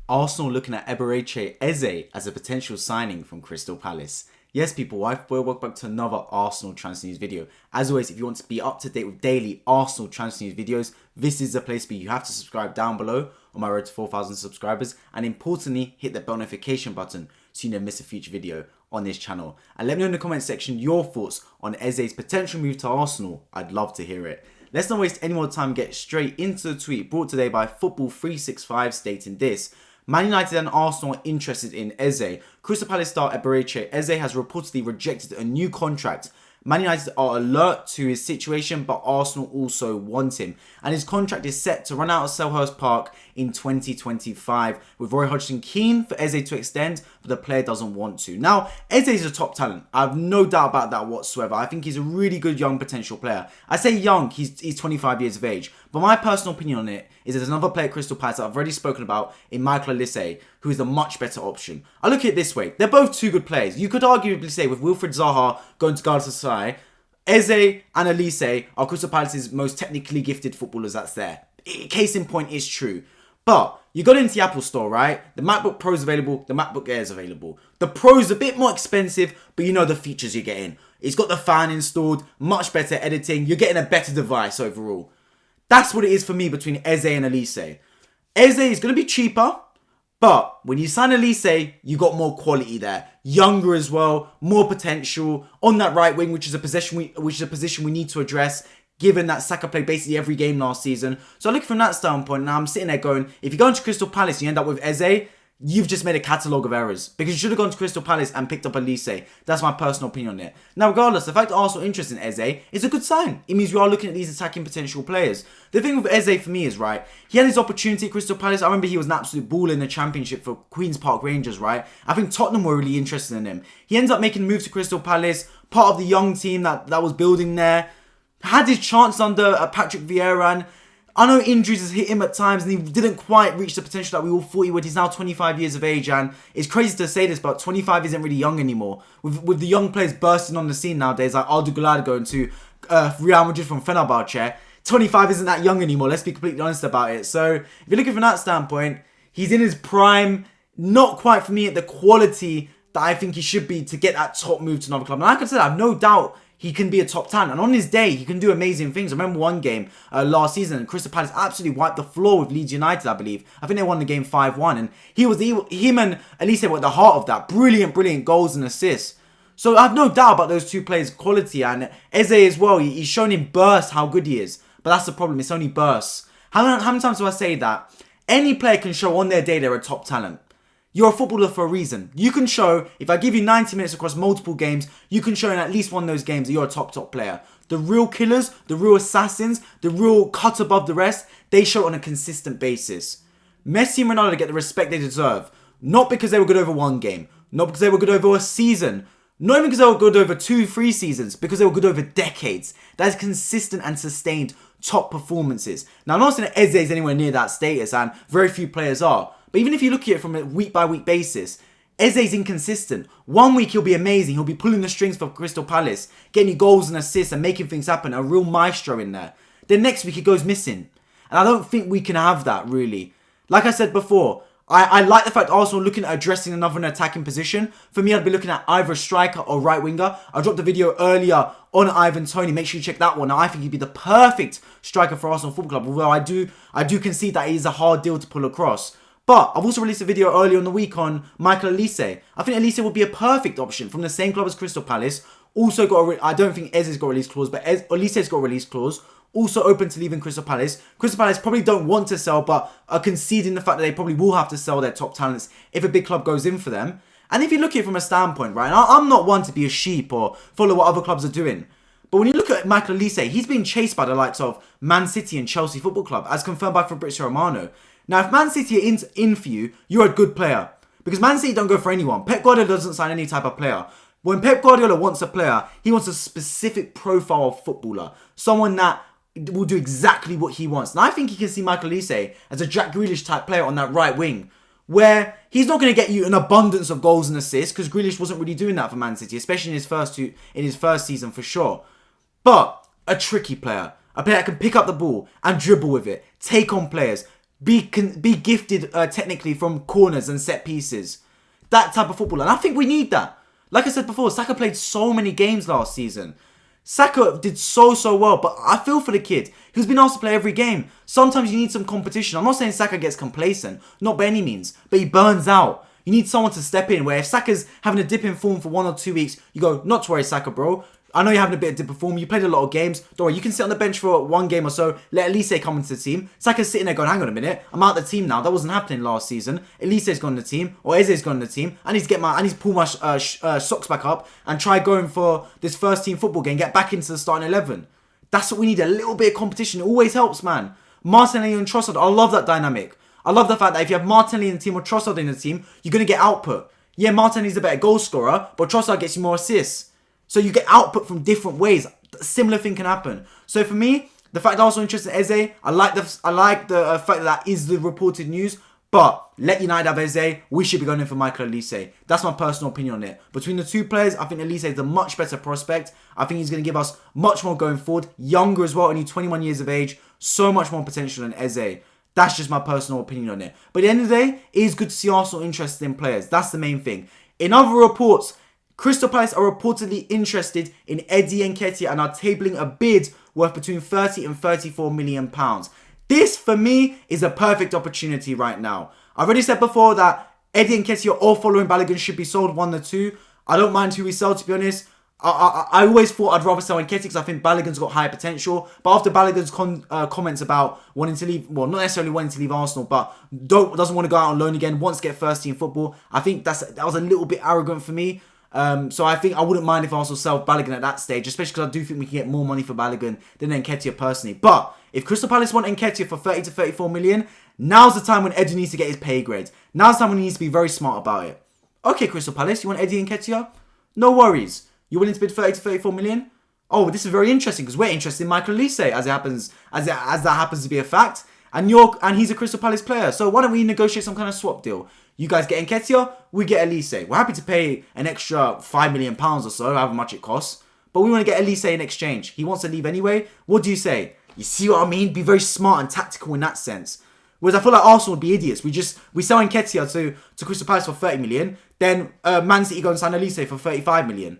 Arsenal looking at Eberechi Eze as a potential signing from Crystal Palace. Yes, people, welcome back to another Arsenal transfer news video. As always, if you want to be up to date with daily Arsenal transfer news videos, this is the place to be. You have to subscribe down below on my road to 4,000 subscribers, and importantly, hit the bell notification button so you never miss a future video on this channel. And let me know in the comment section your thoughts on Eze's potential move to Arsenal. I'd love to hear it. Let's not waste any more time and get straight into the tweet brought today by Football365 stating this: Man United and Arsenal are interested in Eze. Crystal Palace star Eberechi Eze has reportedly rejected a new contract. Man United are alert to his situation, but Arsenal also want him. And his contract is set to run out at Selhurst Park in 2025, with Roy Hodgson keen for Eze to extend, but the player doesn't want to. Now, Eze is a top talent. I have no doubt about that whatsoever. I think he's a really good young potential player. I say young, he's 25 years of age. But my personal opinion on it is there's another player at Crystal Palace that I've already spoken about in materialise, who is a much better option. I look at it this way: they're both two good players. You could arguably say with Wilfried Zaha going to Galatasaray, Eze and Elise are Crystal Palace's most technically gifted footballers that's there. Case in point is true. But you got into the Apple store, right? The MacBook Pro is available, the MacBook Air is available. The Pro is a bit more expensive, but you know the features you're getting. It's got the fan installed, much better editing, you're getting a better device overall. That's what it is for me between Eze and Elise. Eze is going to be cheaper, but when you sign Elise, you got more quality there. Younger as well, more potential on that right wing, which is a position we need to address, given that Saka played basically every game last season. So I look from that standpoint, now I'm sitting there going, if you go into Crystal Palace and you end up with Eze, you've just made a catalogue of errors, because you should have gone to Crystal Palace and picked up Elise. That's my personal opinion on it. Now, regardless, the fact that Arsenal are interested in Eze is a good sign. It means we are looking at these attacking potential players. The thing with Eze for me is, right, he had his opportunity at Crystal Palace. I remember he was an absolute baller in the Championship for Queen's Park Rangers, right? I think Tottenham were really interested in him. He ends up making a move to Crystal Palace, part of the young team that was building there. Had his chance under Patrick Vieira, and I know injuries has hit him at times and he didn't quite reach the potential that we all thought he would. He's now 25 years of age, and it's crazy to say this, but 25 isn't really young anymore. With the young players bursting on the scene nowadays, like Arda Güler going to Real Madrid from Fenerbahce, 25 isn't that young anymore. Let's be completely honest about it. So if you're looking from that standpoint, he's in his prime, not quite for me at the quality that I think he should be to get that top move to another club. And like I said, I have no doubt he can be a top talent, and on his day, he can do amazing things. I remember one game last season, Crystal Palace absolutely wiped the floor with Leeds United, I believe. I think they won the game 5-1, and him and Elise were at the heart of that. Brilliant goals and assists. So I have no doubt about those two players' quality, and Eze as well. He's shown in bursts how good he is, but that's the problem. It's only bursts. How many times do I say that? Any player can show on their day they're a top talent. You're a footballer for a reason. You can show, if I give you 90 minutes across multiple games, you can show in at least one of those games that you're a top player. The real killers, the real assassins, the real cut above the rest, they show it on a consistent basis. Messi and Ronaldo get the respect they deserve. Not because they were good over one game. Not because they were good over a season. Not even because they were good over 2-3 seasons. Because they were good over decades. That is consistent and sustained top performances. Now, I'm not saying that Eze is anywhere near that status, and very few players are. But even if you look at it from a week-by-week basis, Eze's inconsistent. One week he'll be amazing. He'll be pulling the strings for Crystal Palace, getting you goals and assists and making things happen. A real maestro in there. Then next week he goes missing. And I don't think we can have that, really. Like I said before, I like the fact Arsenal looking at addressing another attacking position. For me, I'd be looking at either a striker or right winger. I dropped a video earlier on Ivan Toney. Make sure you check that one. Now, I think he'd be the perfect striker for Arsenal Football Club. Although I do concede that it is a hard deal to pull across. But I've also released a video earlier in the week on Michael Elise. I think Elise would be a perfect option from the same club as Crystal Palace. Also got I don't think Eze's got a release clause, but Elise's got a release clause. Also open to leaving Crystal Palace. Crystal Palace probably don't want to sell, but are conceding the fact that they probably will have to sell their top talents if a big club goes in for them. And if you look at it from a standpoint, right, I'm not one to be a sheep or follow what other clubs are doing. But when you look at Michael Elise, he's being chased by the likes of Man City and Chelsea Football Club, as confirmed by Fabrizio Romano. Now, if Man City are in for you, you're a good player. Because Man City don't go for anyone. Pep Guardiola doesn't sign any type of player. When Pep Guardiola wants a player, he wants a specific profile of footballer. Someone that will do exactly what he wants. And I think he can see Michael Elise as a Jack Grealish type player on that right wing, where he's not going to get you an abundance of goals and assists, because Grealish wasn't really doing that for Man City, especially in his first season for sure. But a tricky player. A player that can pick up the ball and dribble with it, take on players, be gifted technically from corners and set pieces. That type of football. And I think we need that. Like I said before, Saka played so many games last season. Saka did so well, but I feel for the kid. He's been asked to play every game. Sometimes you need some competition. I'm not saying Saka gets complacent, not by any means, but he burns out. You need someone to step in, where if Saka's having a dip in form for 1 or 2 weeks, you go, not to worry, Saka, bro. I know you're having a bit of dip in form. You played a lot of games. Don't worry, you can sit on the bench for 1 game or so. Let Elise come into the team. Saka's sitting there going, hang on a minute, I'm out of the team now. That wasn't happening last season. Elise's gone in the team, or Eze's gone in the team. I need to pull my socks back up and try going for this first team football game, get back into the starting 11. That's what we need, a little bit of competition. It always helps, man. Martinelli and Trossard, I love that dynamic. I love the fact that if you have Martinelli in the team or Trossard in the team, you're going to get output. Yeah, Martinelli's a better goal scorer, but Trossard gets you more assists. So you get output from different ways. A similar thing can happen. So for me, the fact that I was so interested in Eze, I like the fact that is the reported news. But let United have Eze. We should be going in for Michael Elise. That's my personal opinion on it. Between the two players, I think Elise is a much better prospect. I think he's going to give us much more going forward. Younger as well, only 21 years of age. So much more potential than Eze. That's just my personal opinion on it. But at the end of the day, it is good to see Arsenal interested in players. That's the main thing. In other reports, Crystal Palace are reportedly interested in Eddie Nketiah and are tabling a bid worth between 30 and 34 million pounds. This, for me, is a perfect opportunity right now. I've already said before that Eddie Nketiah or following Balogun should be sold 1 or 2. I don't mind who we sell, to be honest. I always thought I'd rather sell Nketiah because I think Balogun's got higher potential. But after Balogun's comments about wanting to leave, well, not necessarily wanting to leave Arsenal, but doesn't want to go out on loan again, wants to get first team football, I think that was a little bit arrogant for me. So I think I wouldn't mind if Arsenal sell Balogun at that stage, especially because I do think we can get more money for Balogun than Nketiah personally. But if Crystal Palace want Nketiah for 30 to 34 million, now's the time when Eddie needs to get his pay grade. Now's the time when he needs to be very smart about it. Okay, Crystal Palace, you want Eddie Nketiah? No worries. You're willing to bid 30 to 34 million? Oh, this is very interesting because we're interested in Michael Elise, as that happens to be a fact. And he's a Crystal Palace player. So why don't we negotiate some kind of swap deal? You guys get Nketiah, we get Elise. We're happy to pay an extra £5 million or so, however much it costs. But we want to get Elise in exchange. He wants to leave anyway. What do you say? You see what I mean? Be very smart and tactical in that sense. Whereas I feel like Arsenal would be idiots. We sell Nketiah to Crystal Palace for 30 million. Then Man City go and sign Elise for 35 million.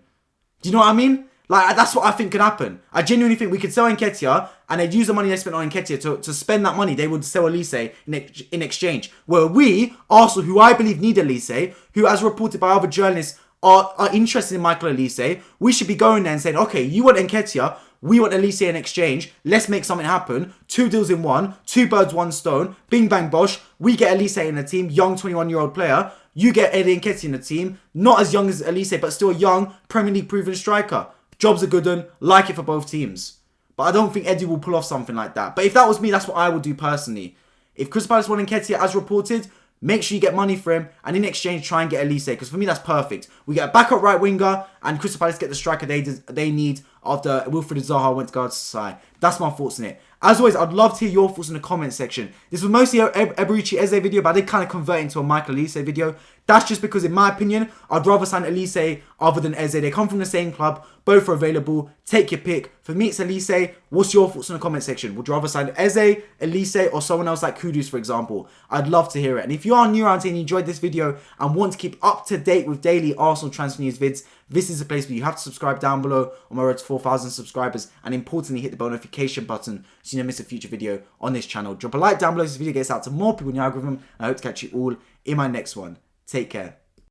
Do you know what I mean? Like, that's what I think could happen. I genuinely think we could sell Nketiah and they'd use the money they spent on Nketiah to spend that money. They would sell Elise in exchange. Where we, Arsenal, who I believe need Elise, who as reported by other journalists are interested in Michael Elise, we should be going there and saying, okay, you want Nketiah, we want Elise in exchange. Let's make something happen. 2 deals in one. 2 birds, 1 stone. Bing, bang, bosh. We get Elise in the team. Young 21-year-old player. You get Eddie Nketiah in the team. Not as young as Elise, but still a young Premier League proven striker. Job's a good one. Like it for both teams. But I don't think Eddie will pull off something like that. But if that was me, that's what I would do personally. If Crystal Palace want Nketiah as reported, make sure you get money for him, and in exchange, try and get Elise, because for me, that's perfect. We get a backup right winger, and Crystal Palace get the striker they need after Wilfried Zaha went to Galatasaray. That's my thoughts on it. As always, I'd love to hear your thoughts in the comment section. This was mostly an Eberechi Eze video, but I did kind of convert it into a Michael Elise video. That's just because, in my opinion, I'd rather sign Elise other than Eze. They come from the same club. Both are available. Take your pick. For me, it's Elise. What's your thoughts in the comment section? Would you rather sign Eze, Elise, or someone else like Kudus, for example? I'd love to hear it. And if you are new around here and you enjoyed this video and want to keep up to date with daily Arsenal transfer news vids, this is the place where you have to subscribe down below on my road to 4,000 subscribers, and importantly, hit the bell notification button so you don't miss a future video on this channel. Drop a like down below so this video gets out to more people in the algorithm, and I hope to catch you all in my next one. Take care.